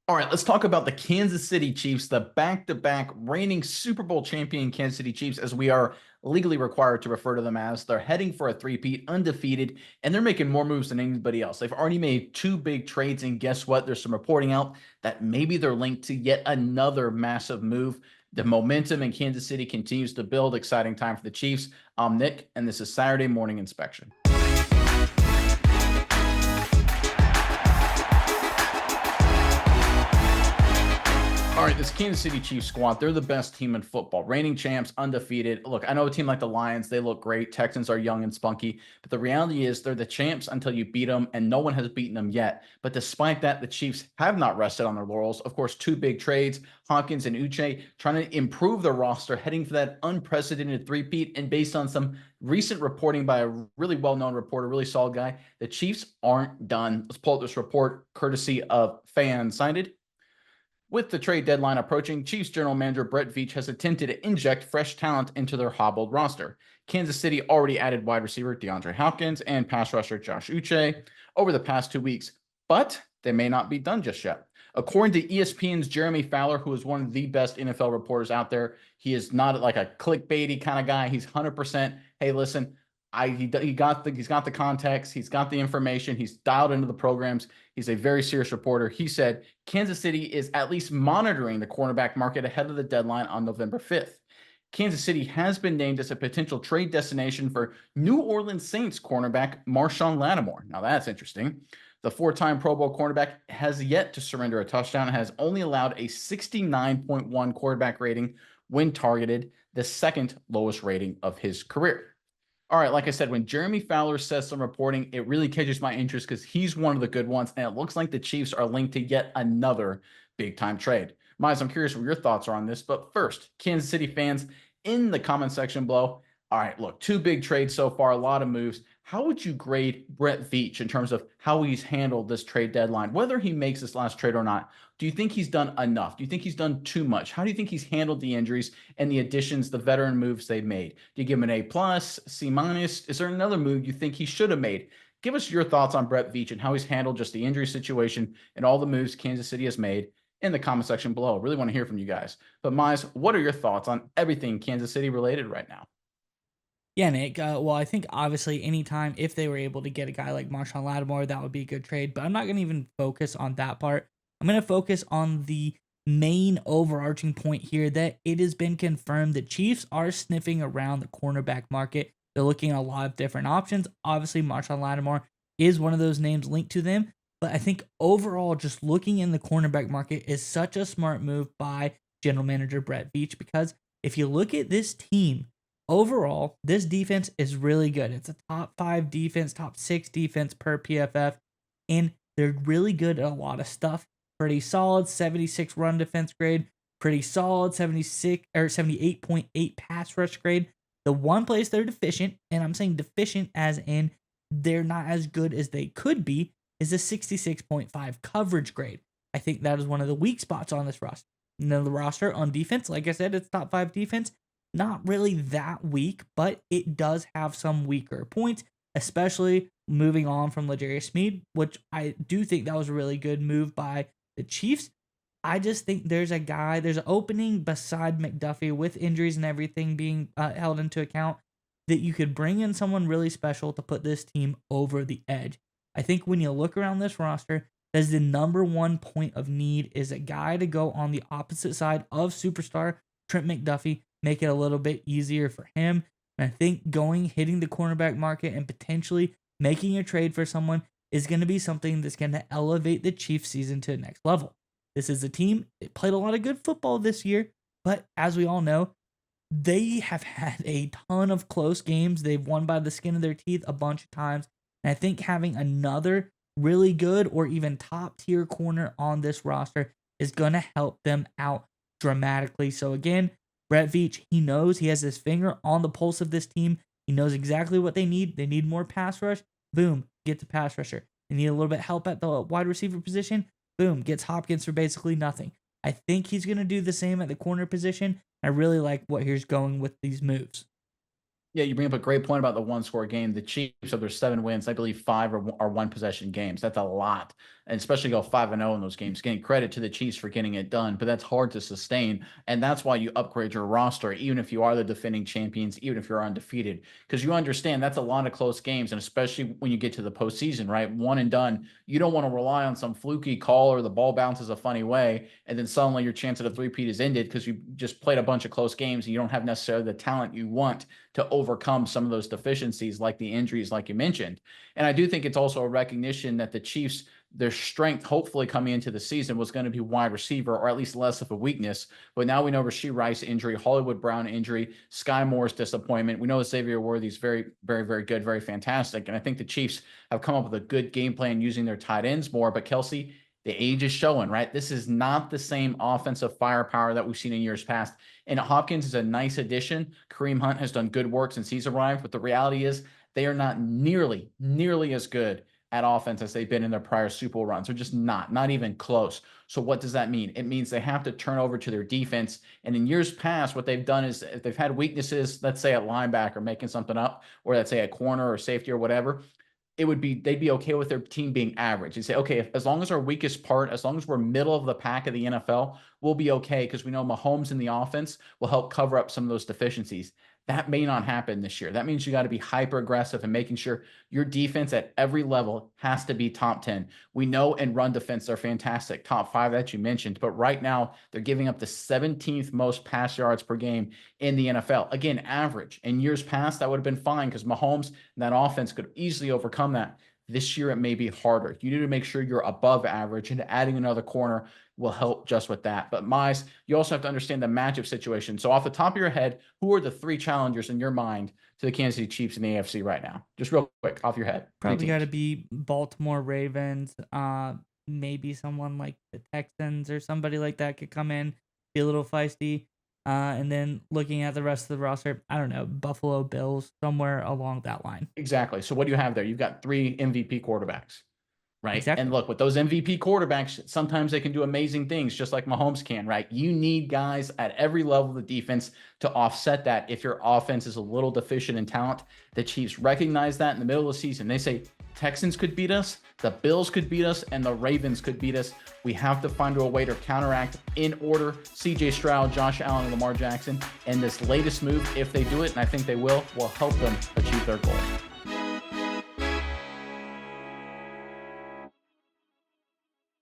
All right, let's talk about the Kansas City Chiefs, the back-to-back reigning Super Bowl champion Kansas City Chiefs, as we are legally required to refer to them as. They're heading for a three-peat, undefeated, and they're making more moves than anybody else. They've already made two big trades, and guess what? There's some reporting out that maybe they're linked to yet another massive move. The momentum in Kansas City continues to build. Exciting time for the Chiefs. I'm Nick, and this is Saturday Morning Inspection. All right, this Kansas City Chiefs squad, they're the best team in football. Reigning champs, undefeated. Look, I know a team like the Lions, they look great. Texans are young and spunky. But the reality is they're the champs until you beat them, and no one has beaten them yet. But despite that, the Chiefs have not rested on their laurels. Of course, two big trades, Hawkins and Uche, trying to improve their roster, heading for that unprecedented three-peat. And based on some recent reporting by a really well-known reporter, really solid guy, the Chiefs aren't done. Let's pull up this report, courtesy of FanSided. With the trade deadline approaching, Chiefs general manager Brett Veach has attempted to inject fresh talent into their hobbled roster. Kansas City already added wide receiver DeAndre Hopkins and pass rusher Josh Uche over the past 2 weeks, but they may not be done just yet. According to ESPN's Jeremy Fowler, who is one of the best NFL reporters out there, he is not like a clickbaity kind of guy. He's 100%. Hey, listen, he's got the context, he's got the information, he's dialed into the programs. He's a very serious reporter. He said Kansas City is at least monitoring the cornerback market ahead of the deadline on November 5th. Kansas City has been named as a potential trade destination for New Orleans Saints cornerback Marshawn Lattimore. Now that's interesting. The four-time Pro Bowl cornerback has yet to surrender a touchdown and has only allowed a 69.1 quarterback rating when targeted, the second lowest rating of his career. All right, like I said, when Jeremy Fowler says some reporting, it really catches my interest because he's one of the good ones, and it looks like the Chiefs are linked to yet another big-time trade. Miles, I'm curious what your thoughts are on this, but first, Kansas City fans, in the comment section below. All right, look, two big trades so far, a lot of moves. How would you grade Brett Veach in terms of how he's handled this trade deadline, whether he makes this last trade or not? Do you think he's done enough? Do you think he's done too much? How do you think he's handled the injuries and the additions, the veteran moves they've made? Do you give him an A plus, C minus? Is there another move you think he should have made? Give us your thoughts on Brett Veach and how he's handled just the injury situation and all the moves Kansas City has made in the comment section below. Really want to hear from you guys. But Mize, what are your thoughts on everything Kansas City related right now? Yeah, Nick. Well, I think obviously anytime if they were able to get a guy like Marshawn Lattimore, that would be a good trade. But I'm not going to even focus on that part. I'm going to focus on the main overarching point here that it has been confirmed that Chiefs are sniffing around the cornerback market. They're looking at a lot of different options. Obviously, Marshawn Lattimore is one of those names linked to them. But I think overall, just looking in the cornerback market is such a smart move by general manager Brett Veach because if you look at this team, overall, this defense is really good. It's a top 5 defense, top 6 defense per PFF, and they're really good at a lot of stuff. Pretty solid 76 run defense grade, pretty solid 76 or 78.8 pass rush grade. The one place they're deficient, and I'm saying deficient as in they're not as good as they could be, is a 66.5 coverage grade. I think that is one of the weak spots on this roster. Now, the roster on defense, like I said, it's top 5 defense, not really that weak, but it does have some weaker points, especially moving on from L'Jarius Sneed, which I do think that was a really good move by the Chiefs. I just think there's there's an opening beside McDuffie with injuries and everything being held into account that you could bring in someone really special to put this team over the edge. I think when you look around this roster, that's the number one point of need is a guy to go on the opposite side of superstar Trent McDuffie, make it a little bit easier for him. And I think hitting the cornerback market and potentially making a trade for someone is going to be something that's going to elevate the Chiefs season to the next level. This is a team that played a lot of good football this year, but as we all know, they have had a ton of close games. They've won by the skin of their teeth a bunch of times. And I think having another really good or even top tier corner on this roster is going to help them out dramatically. So again, Brett Veach, he knows he has his finger on the pulse of this team. He knows exactly what they need. They need more pass rush. Boom, get the pass rusher. They need a little bit of help at the wide receiver position. Boom, gets Hopkins for basically nothing. I think he's going to do the same at the corner position. I really like what he's going with these moves. Yeah, you bring up a great point about the one-score game. The Chiefs, of their 7 wins, I believe 5 are one-possession games. That's a lot, and especially go 5-0 in those games. Getting credit to the Chiefs for getting it done, but that's hard to sustain, and that's why you upgrade your roster, even if you are the defending champions, even if you're undefeated, because you understand that's a lot of close games, and especially when you get to the postseason, right? One and done. You don't want to rely on some fluky call or the ball bounces a funny way, and then suddenly your chance at a three-peat is ended because you just played a bunch of close games and you don't have necessarily the talent you want to overcome some of those deficiencies like the injuries, like you mentioned. And I do think it's also a recognition that the Chiefs, their strength, hopefully coming into the season, was going to be wide receiver, or at least less of a weakness. But now we know Rashee Rice injury, Hollywood Brown injury, Sky Moore's disappointment. We know Xavier Worthy's very, very, very good, very fantastic. And I think the Chiefs have come up with a good game plan using their tight ends more. But Kelsey, the age is showing, right? This is not the same offensive firepower that we've seen in years past. And Hopkins is a nice addition. Kareem Hunt has done good work since he's arrived, but the reality is they are not nearly as good at offense as they've been in their prior Super Bowl runs. They're just not even close. So what does that mean? It means they have to turn over to their defense. And in years past, what they've done is if they've had weaknesses, let's say at linebacker, making something up, or let's say a corner or safety or whatever, they'd be okay with their team being average. You'd say, okay, as long as our weakest part, as long as we're middle of the pack of the NFL, we'll be okay because we know Mahomes in the offense will help cover up some of those deficiencies. That may not happen this year. That means you got to be hyper aggressive and making sure your defense at every level has to be top 10. We know in run defense, they're fantastic, top 5 that you mentioned, but right now they're giving up the 17th most pass yards per game in the NFL. Again, average. In years past, that would have been fine because Mahomes and that offense could easily overcome that. This year, it may be harder. You need to make sure you're above average, and adding another corner will help just with that. But Mize, you also have to understand the matchup situation. So off the top of your head, who are the 3 challengers in your mind to the Kansas City Chiefs in the AFC right now? Just real quick, off your head. Probably got to be Baltimore Ravens. Maybe someone like the Texans or somebody like that could come in, be a little feisty. And then looking at the rest of the roster, I don't know, Buffalo Bills, somewhere along that line. Exactly. So what do you have there? You've got 3 MVP quarterbacks, right? Exactly. And look, with those MVP quarterbacks, sometimes they can do amazing things, just like Mahomes can, right? You need guys at every level of the defense to offset that. If your offense is a little deficient in talent, the Chiefs recognize that in the middle of the season. They say Texans could beat us, the Bills could beat us, and the Ravens could beat us. We have to find a way to counteract in order CJ Stroud, Josh Allen, and Lamar Jackson. And this latest move, if they do it, and I think they will help them achieve their goal.